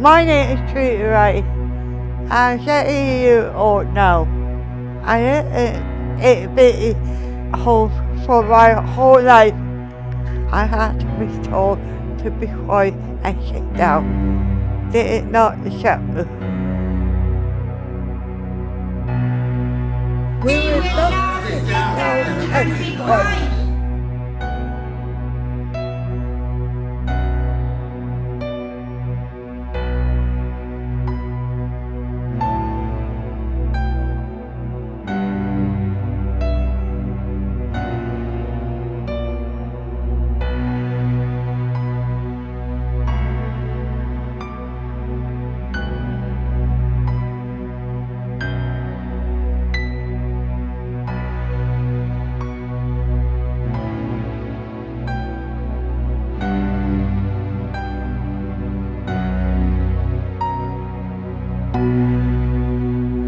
My name is Treaty Ray. I'm 17 years old now. I it been home for my whole life. I had to be told to be quiet and sit down. They did not accept me. We will not sit down and be quiet.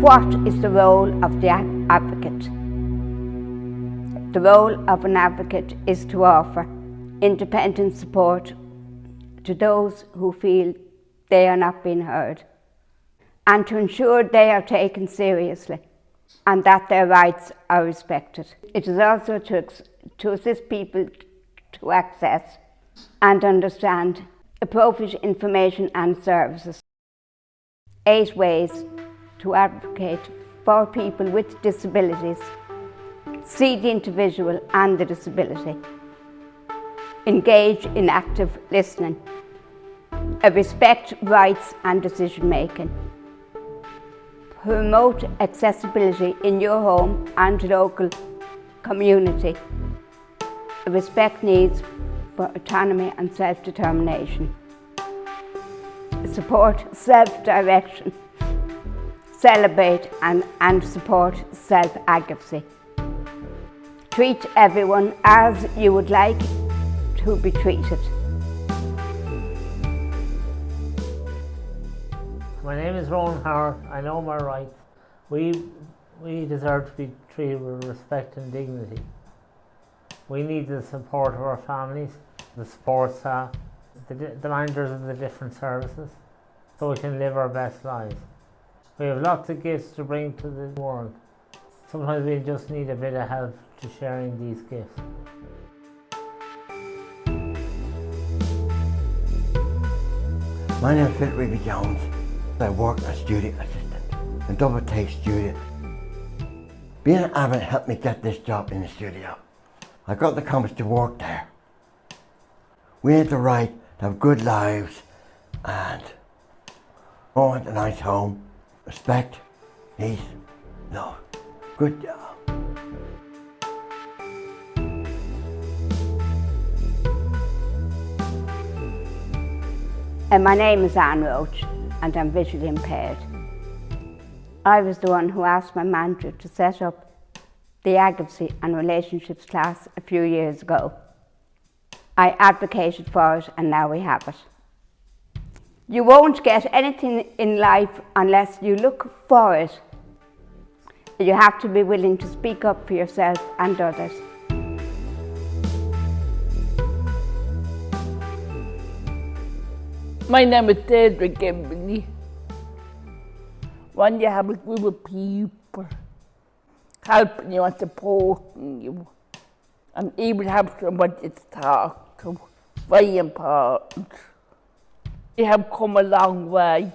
What is the role of the advocate? The role of an advocate is to offer independent support to those who feel they are not being heard, and to ensure they are taken seriously and that their rights are respected. It is also to assist people to access and understand appropriate information and services. 8 ways to advocate for people with disabilities. See the individual and the disability. Engage in active listening. Respect rights and decision making. Promote accessibility in your home and local community. Respect needs for autonomy and self-determination. Support self-direction. Celebrate and support self-advocacy. Treat everyone as you would like to be treated. My name is Rowan Howard. I know my rights. We deserve to be treated with respect and dignity. We need the support of our families, the support staff, the managers of the different services, so we can live our best lives. We have lots of gifts to bring to the world. Sometimes we just need a bit of help to sharing these gifts. My name is Philip Jones. I work as studio assistant in DoubleTAKE studio. Being an advocate helped me get this job in the studio. I got the confidence to work there. We have the right to have good lives and own a nice home. Respect, peace, love. Good job. My name is Anne Roach and I'm visually impaired. I was the one who asked my manager to set up the advocacy and relationships class a few years ago. I advocated for it and now we have it. You won't get anything in life unless you look for it. You have to be willing to speak up for yourself and others. My name is Deirdre Gimbley. When you have a group of people helping you and supporting you, and even have somebody to talk to, very important. We have come a long way.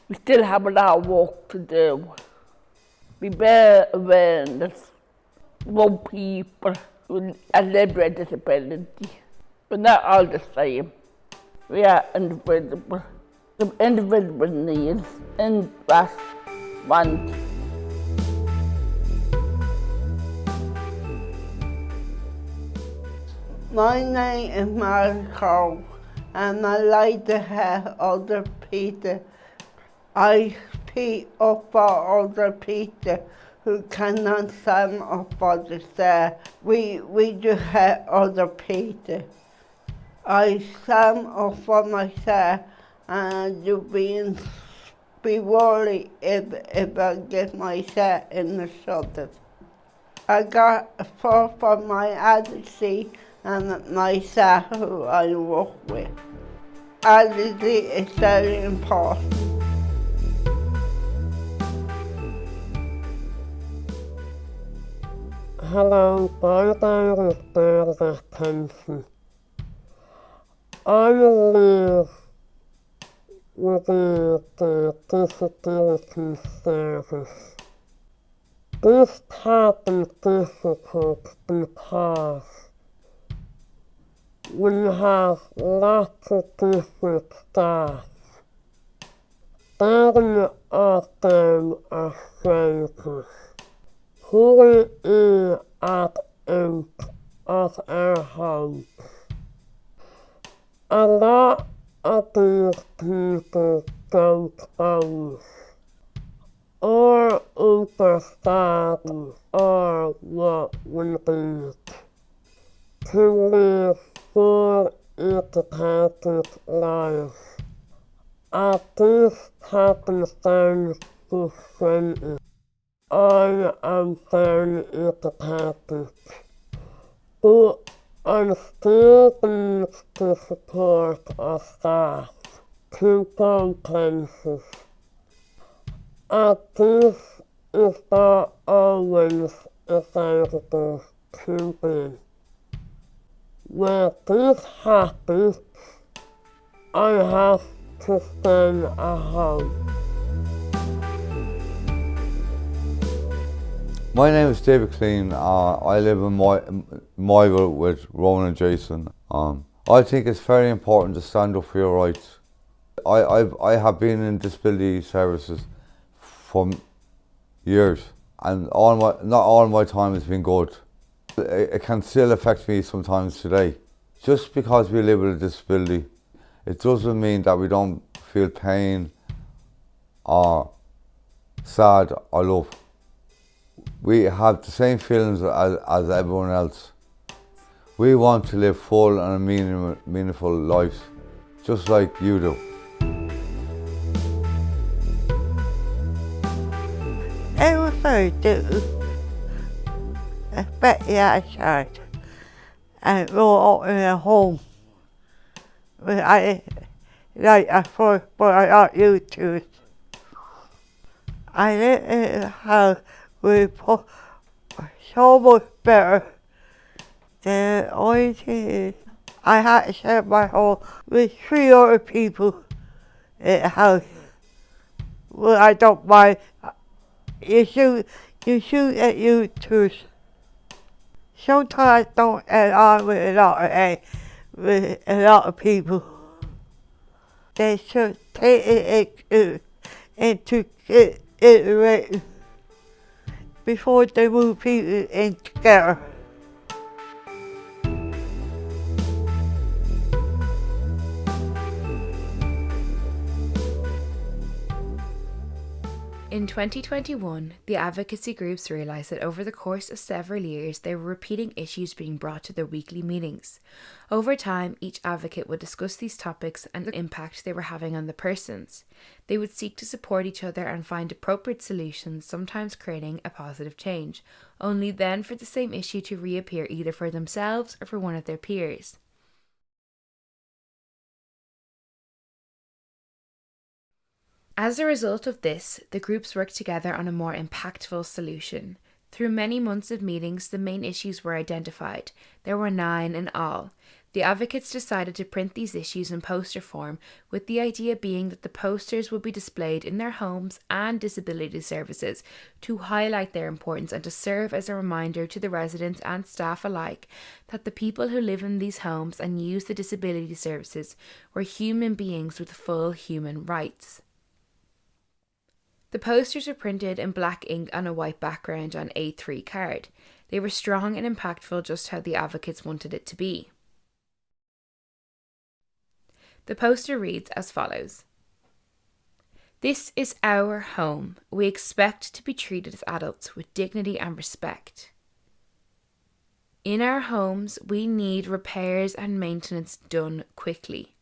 We still have a lot of work to do. We bear awareness about people with a level of disability. We're not all the same. We are individual. The individual needs, interests, wants. My name is Marco, and I like to help other people. I speak up for other people who cannot stand up for themselves. We do help other people. I stand up for myself and I do be worried if I get myself in the shoulders. I got support from my advocacy and myself who I work with. advocacy is very important. Hello, my name is David Atkinson. I live within the disability service. This happened difficult because we have lots of different staff. Many of them are strangers who are in and out of our homes. A lot of these people don't own or understand or what we need to live full independent lives. At this happenstance differently. I am very independent, but I still need the support of staff to go places. And this is not always available to me. When this happens, I have to stay at home. My name is David Clean. I live in Moyville with Rowan and Jason. I think it's very important to stand up for your rights. I have been in disability services for years, and not all my time has been good. It can still affect me sometimes today. Just because we live with a disability, it doesn't mean that we don't feel pain or sad or love. We have the same feelings as everyone else. We want to live full and meaningful lives, just like you do. Everything I do, especially outside, and go out in a home, I like at first, but I got used to it. I live in a house with so much better. The only thing is, I had to share my home with 3 other people in the house. Well, I don't mind. You should get used to it. Sometimes I don't get on with a lot of people. They should take it into consideration before they move people in together. In 2021, the advocacy groups realised that over the course of several years, they were repeating issues being brought to their weekly meetings. Over time, each advocate would discuss these topics and the impact they were having on the persons. They would seek to support each other and find appropriate solutions, sometimes creating a positive change, only then for the same issue to reappear either for themselves or for one of their peers. As a result of this, the groups worked together on a more impactful solution. Through many months of meetings, the main issues were identified. There were 9 in all. The advocates decided to print these issues in poster form, with the idea being that the posters would be displayed in their homes and disability services to highlight their importance and to serve as a reminder to the residents and staff alike that the people who live in these homes and use the disability services were human beings with full human rights. The posters were printed in black ink on a white background on A3 card. They were strong and impactful, just how the advocates wanted it to be. The poster reads as follows: "This is our home. We expect to be treated as adults with dignity and respect. In our homes, we need repairs and maintenance done quickly.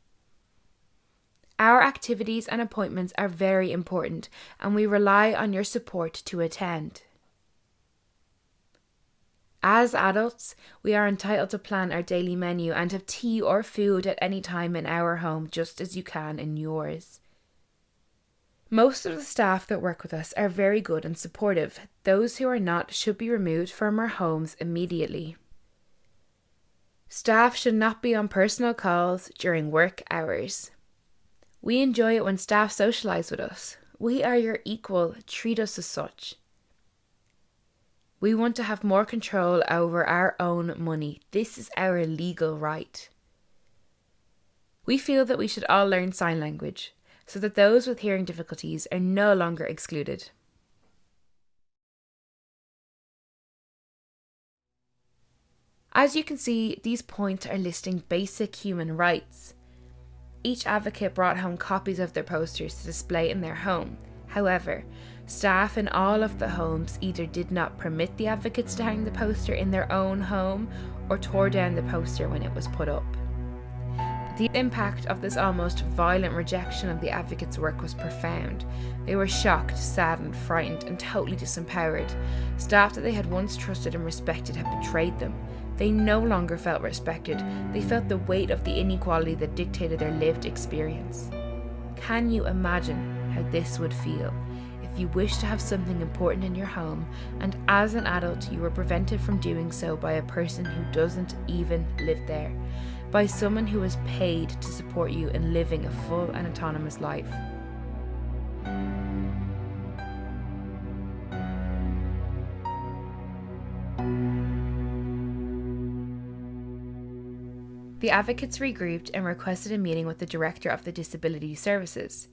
Our activities and appointments are very important, and we rely on your support to attend. As adults, we are entitled to plan our daily menu and have tea or food at any time in our home, just as you can in yours. Most of the staff that work with us are very good and supportive. Those who are not should be removed from our homes immediately. Staff should not be on personal calls during work hours. We enjoy it when staff socialise with us. We are your equal, treat us as such. We want to have more control over our own money. This is our legal right. We feel that we should all learn sign language, so that those with hearing difficulties are no longer excluded. As you can see, these points are listing basic human rights. Each advocate brought home copies of their posters to display in their home. However, staff in all of the homes either did not permit the advocates to hang the poster in their own home or tore down the poster when it was put up. The impact of this almost violent rejection of the advocates' work was profound. They were shocked, saddened, frightened, and totally disempowered. Staff that they had once trusted and respected had betrayed them. They no longer felt respected. They felt the weight of the inequality that dictated their lived experience. Can you imagine how this would feel if you wish to have something important in your home and as an adult you were prevented from doing so by a person who doesn't even live there, by someone who is paid to support you in living a full and autonomous life? The advocates regrouped and requested a meeting with the Director of the Disability Services.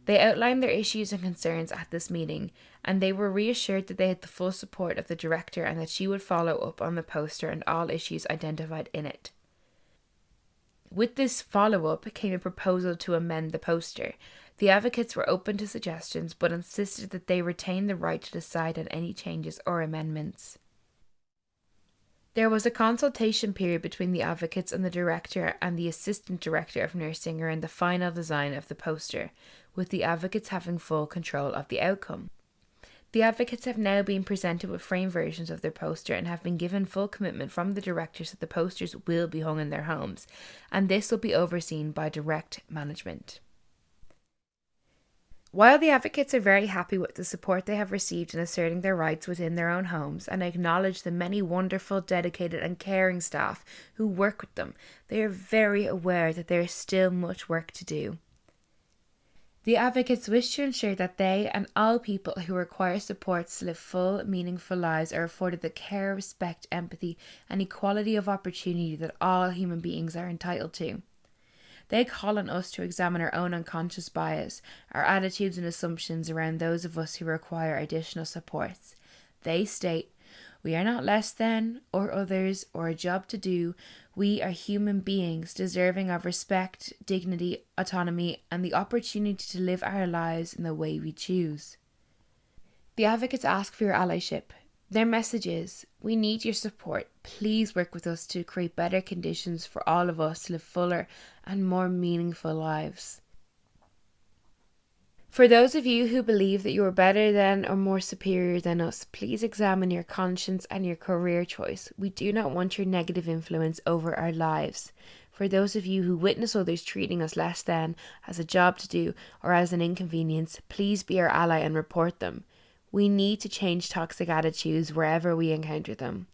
They outlined their issues and concerns at this meeting, and they were reassured that they had the full support of the Director and that she would follow up on the poster and all issues identified in it. With this follow-up came a proposal to amend the poster. The advocates were open to suggestions, but insisted that they retain the right to decide on any changes or amendments. There was a consultation period between the advocates and the Director and the Assistant Director of Nursing around the final design of the poster, with the advocates having full control of the outcome. The advocates have now been presented with frame versions of their poster and have been given full commitment from the directors that the posters will be hung in their homes, and this will be overseen by direct management. While the advocates are very happy with the support they have received in asserting their rights within their own homes and acknowledge the many wonderful, dedicated and caring staff who work with them, they are very aware that there is still much work to do. The advocates wish to ensure that they and all people who require support to live full, meaningful lives are afforded the care, respect, empathy and equality of opportunity that all human beings are entitled to. They call on us to examine our own unconscious bias, our attitudes and assumptions around those of us who require additional supports. They state, "We are not less than, or others, or a job to do. We are human beings deserving of respect, dignity, autonomy, and the opportunity to live our lives in the way we choose." The advocates ask for your allyship. Their message is, we need your support. Please work with us to create better conditions for all of us to live fuller and more meaningful lives. For those of you who believe that you are better than or more superior than us, please examine your conscience and your career choice. We do not want your negative influence over our lives. For those of you who witness others treating us less than, as a job to do, or as an inconvenience, please be our ally and report them. We need to change toxic attitudes wherever we encounter them.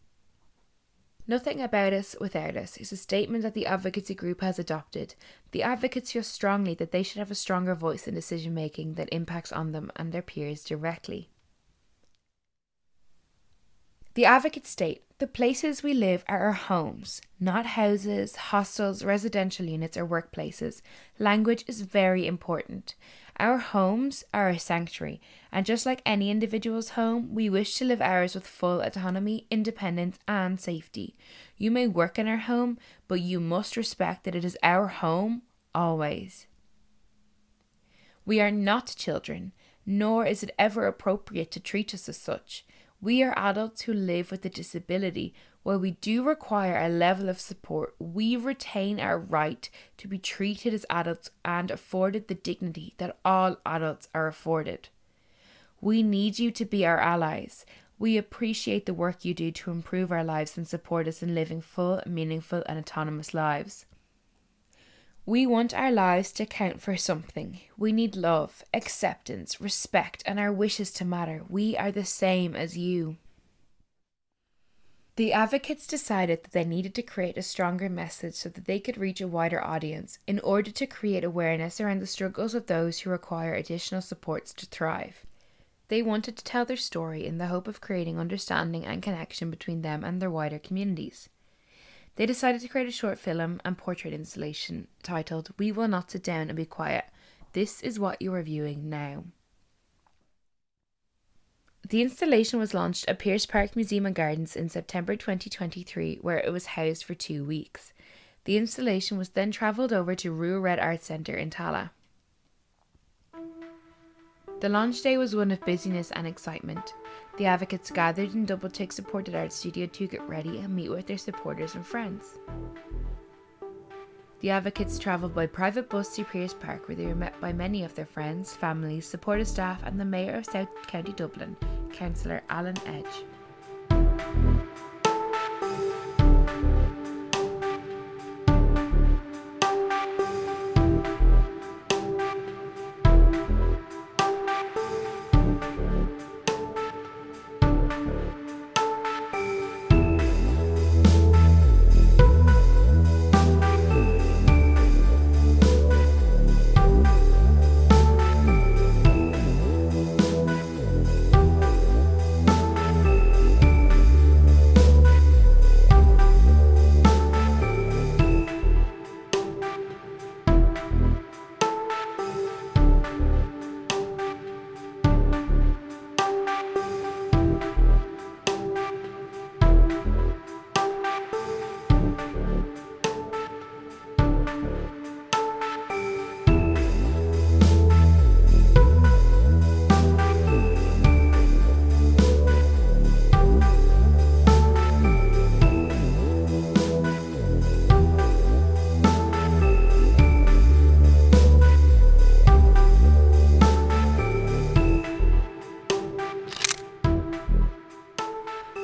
Nothing about us without us is a statement that the advocacy group has adopted. The advocates feel strongly that they should have a stronger voice in decision making that impacts on them and their peers directly. The advocates state, the places we live are our homes, not houses, hostels, residential units or workplaces. Language is very important. Our homes are a sanctuary, and just like any individual's home, we wish to live ours with full autonomy, independence and safety. You may work in our home, but you must respect that it is our home always. We are not children, nor is it ever appropriate to treat us as such. We are adults who live with a disability. While we do require a level of support, we retain our right to be treated as adults and afforded the dignity that all adults are afforded. We need you to be our allies. We appreciate the work you do to improve our lives and support us in living full, meaningful and autonomous lives. We want our lives to count for something. We need love, acceptance, respect, and our wishes to matter. We are the same as you. The advocates decided that they needed to create a stronger message so that they could reach a wider audience in order to create awareness around the struggles of those who require additional supports to thrive. They wanted to tell their story in the hope of creating understanding and connection between them and their wider communities. They decided to create a short film and portrait installation titled "We Will Not Sit Down and Be Quiet. This is what you are viewing now." The installation was launched at Pearse Park Museum and Gardens in September 2023, where it was housed for 2 weeks. The installation was then travelled over to Rural Red Arts Centre in Tala. The launch day was one of busyness and excitement. The advocates gathered in DoubleTAKE supported art studio to get ready and meet with their supporters and friends. The advocates travelled by private bus to Pearse Park, where they were met by many of their friends, families, supportive staff and the Mayor of South County Dublin, Councillor Alan Edge.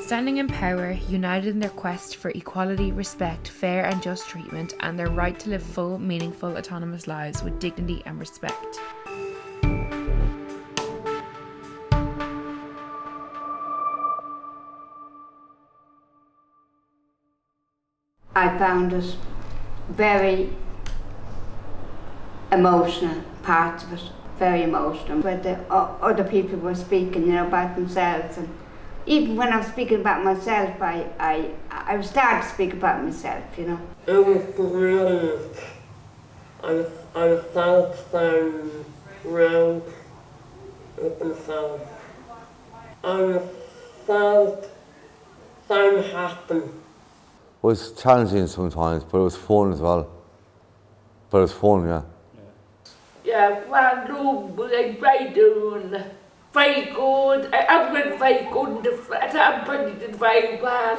Standing in power, united in their quest for equality, respect, fair and just treatment, and their right to live full, meaningful, autonomous lives with dignity and respect. I found it very emotional, part of it, very emotional. Where the other people were speaking, about themselves, and even when I was speaking about myself, I was starting to speak about myself, It was brilliant. I felt so proud of myself. I felt so happy. It was challenging sometimes, but it was fun as well. But it was fun, yeah. Yeah, well, very doing. Very good. I've been very good. Everybody did very well.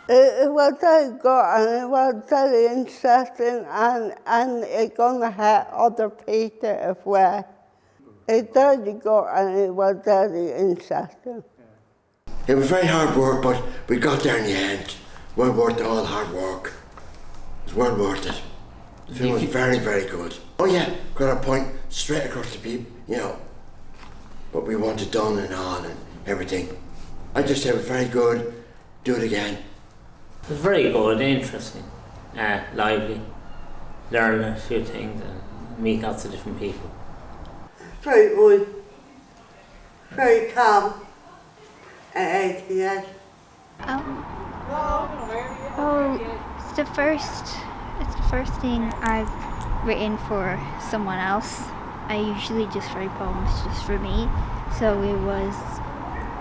It was very good and it was very interesting and it's going to help other people as well. It's very good and it was very interesting. It was very hard work, but we got there in the end. Well worth all hard work. It was well worth it. The film was very, very good. Oh yeah, got a point straight across the people, But we want it done and all and everything. I just said it was very good, do it again. It was very good, interesting, lively, learn a few things and meet lots of different people. Very good, very calm and everything else. It's the first thing I've written for someone else. I usually just write poems just for me, so it was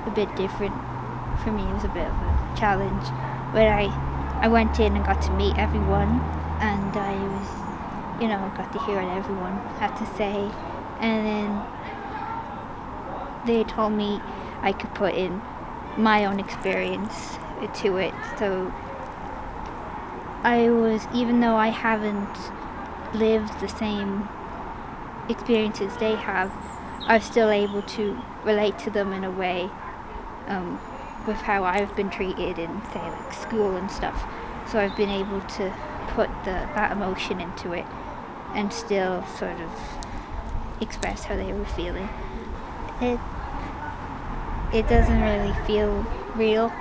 a bit different for me. It was a bit of a challenge, but I went in and got to meet everyone, and I was, got to hear what everyone had to say, and then they told me I could put in my own experience to it. So even though I haven't lived the same experiences they have, I was still able to relate to them in a way with how I've been treated in, say, like school and stuff. So I've been able to put that emotion into it and still sort of express how they were feeling. It doesn't really feel real.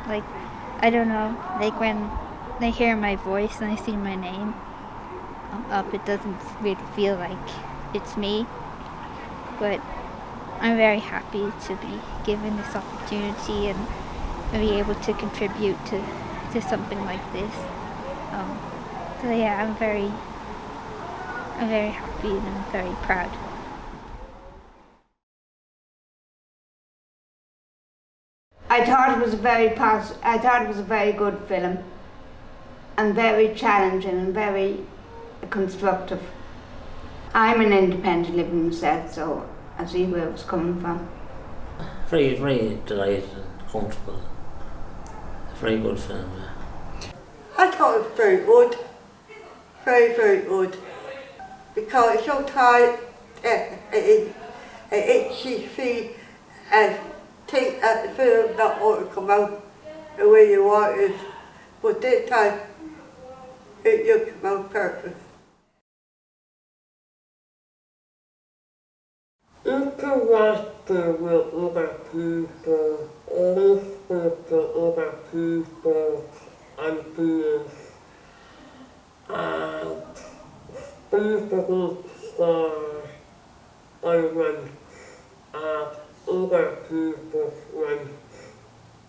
Like, I don't know, like when they hear my voice and they see my name up, it doesn't really feel like it's me. But I'm very happy to be given this opportunity and be able to contribute to something like this. So yeah, I'm very happy and I'm very proud. I thought it was a very good film, and very challenging and very constructive. I'm an independent living myself, so I see where it was coming from. Very, very delighted and comfortable. Very good film. I thought it was very good. Very, very good. Because sometimes it itchy feet and think that the film not want to come out the way you want it. But this time it just came out perfect. Interacting with other people, listening to other people's ideas, and speaking each story I went at other people's rates.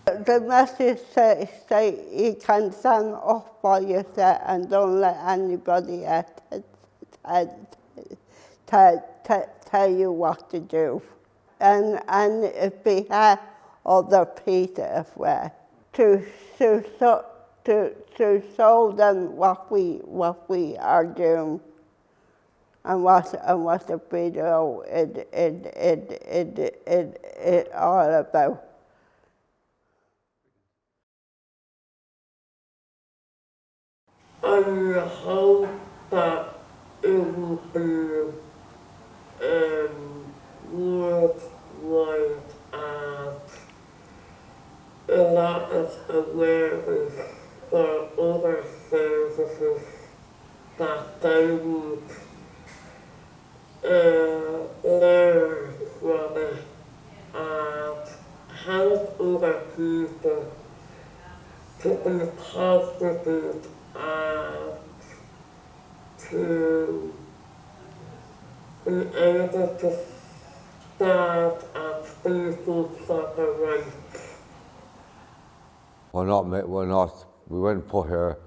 The message say you can stand up for yourself and don't let anybody else tell you what to do. And be other people as well. To show them what we are doing and what the video is all about. I hope that it will be worldwide and a lot of awareness for other services that they would learn from it and help other people to be positive and to be able to stand and speak for the rights. We weren't put here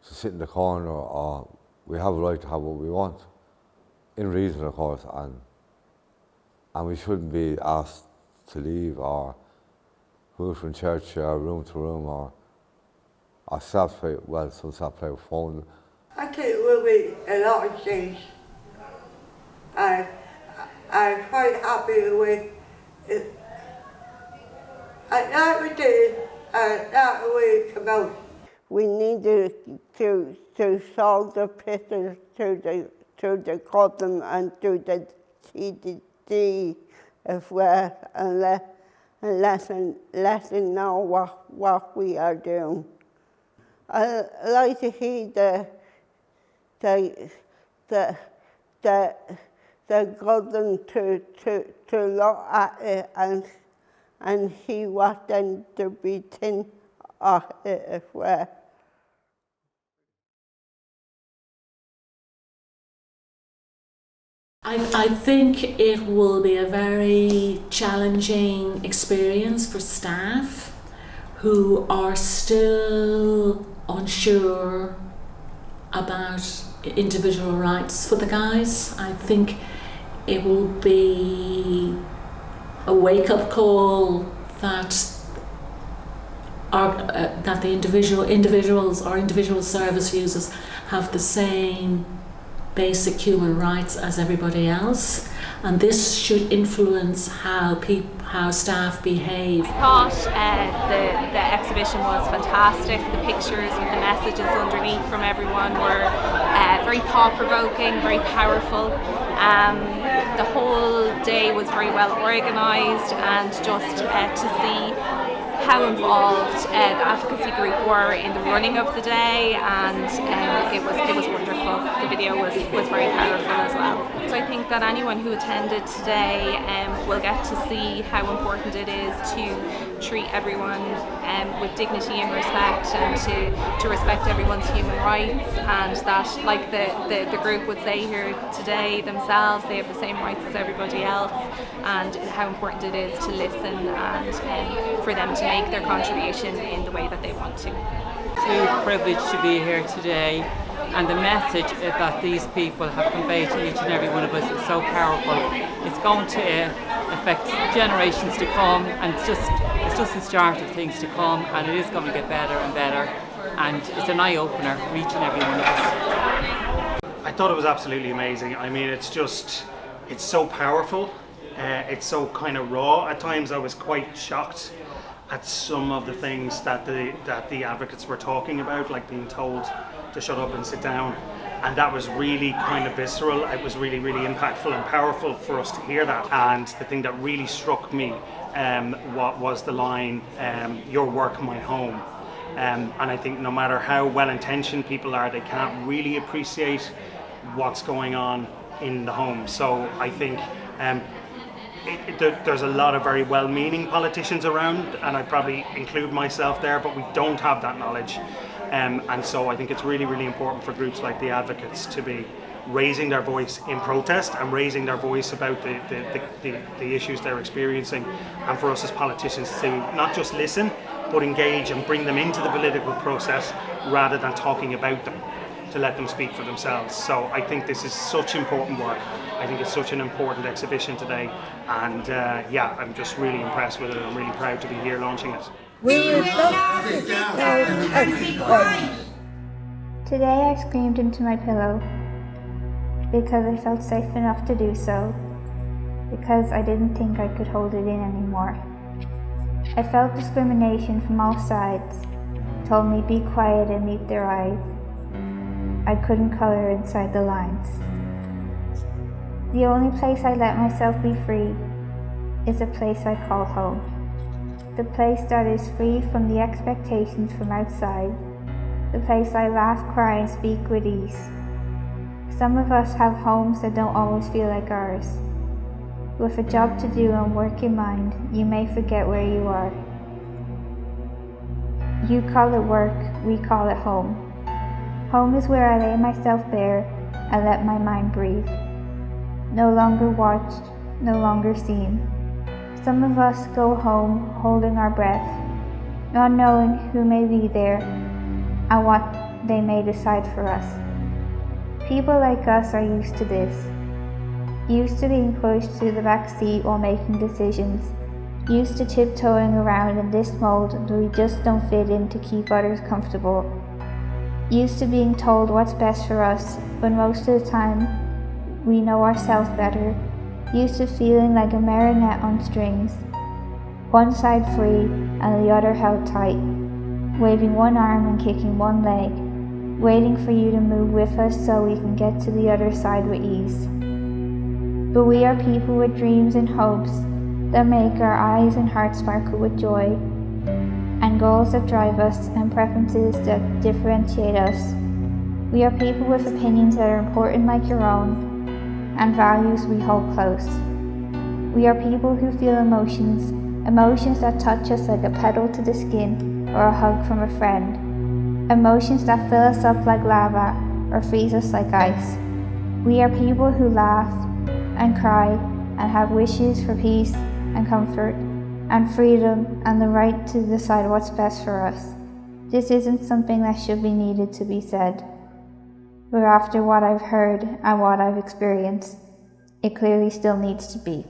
to sit in the corner, or we have a right to have what we want, in reason of course, and we shouldn't be asked to leave or move from church or room to room, or some staff play with phone. I think it will be a lot of change. I'm quite happy with it. And that we did, and that way it came out. We need to solve the pictures to the cousin and to the TDD as well, and let them know what we are doing. I like to hear the cousin to look at it and see what then to be think of it as well. I think it will be a very challenging experience for staff who are still unsure about individual rights for the guys. I think it will be a wake-up call that the individuals or individual service users have the same basic human rights as everybody else, and this should influence how staff behave. I thought the exhibition was fantastic. The pictures and the messages underneath from everyone were very thought-provoking, very powerful. The whole day was very well organised, and just to see how involved the advocacy group were in the running of the day, and it was wonderful. The video was very powerful as well. So I think that anyone who attended today will get to see how important it is to treat everyone with dignity and respect, and to respect everyone's human rights, and that, like the group would say here today themselves, they have the same rights as everybody else, and how important it is to listen and for them to make their contribution in the way that they want to. It's a privilege to be here today, and the message that these people have conveyed to each and every one of us is so powerful. It's going to affect generations to come, and it's just the start of things to come, and it is going to get better and better, and it's an eye-opener for each and every one of us. I thought it was absolutely amazing. I mean, it's so powerful. It's so kind of raw. At times I was quite shocked at some of the things that the advocates were talking about, like being told to shut up and sit down. And that was really kind of visceral. It was really, really impactful and powerful for us to hear that. And the thing that really struck me was the line, "Your work, my home." And I think no matter how well-intentioned people are, they can't really appreciate what's going on in the home. So I think there's a lot of very well-meaning politicians around, and I probably include myself there, but we don't have that knowledge. And so I think it's really, really important for groups like the advocates to be raising their voice in protest and raising their voice about the issues they're experiencing, and for us as politicians to not just listen but engage and bring them into the political process rather than talking about them, to let them speak for themselves. So I think this is such important work. I think it's such an important exhibition today, and yeah, I'm just really impressed with it. I'm really proud to be here launching it. Today I screamed into my pillow because I felt safe enough to do so, because I didn't think I could hold it in anymore. I felt discrimination from all sides, told me be quiet and meet their eyes. I couldn't color inside the lines. The only place I let myself be free is a place I call home. The place that is free from the expectations from outside. The place I laugh, cry, and speak with ease. Some of us have homes that don't always feel like ours. With a job to do and work in mind, you may forget where you are. You call it work, we call it home. Home is where I lay myself bare and let my mind breathe. No longer watched, no longer seen. Some of us go home holding our breath, not knowing who may be there and what they may decide for us. People like us are used to this, used to being pushed to the back seat while making decisions, used to tiptoeing around in this mold that we just don't fit in to keep others comfortable, used to being told what's best for us when most of the time we know ourselves better, used to feeling like a marionette on strings, one side free and the other held tight, waving one arm and kicking one leg, waiting for you to move with us so we can get to the other side with ease. But we are people with dreams and hopes that make our eyes and hearts sparkle with joy, and goals that drive us and preferences that differentiate us. We are people with opinions that are important like your own, and values we hold close. We are people who feel emotions that touch us like a pedal to the skin or a hug from a friend, emotions that fill us up like lava or freeze us like ice. We are people who laugh and cry and have wishes for peace and comfort and freedom and the right to decide what's best for us. This isn't something that should be needed to be said. But after what I've heard and what I've experienced, it clearly still needs to be.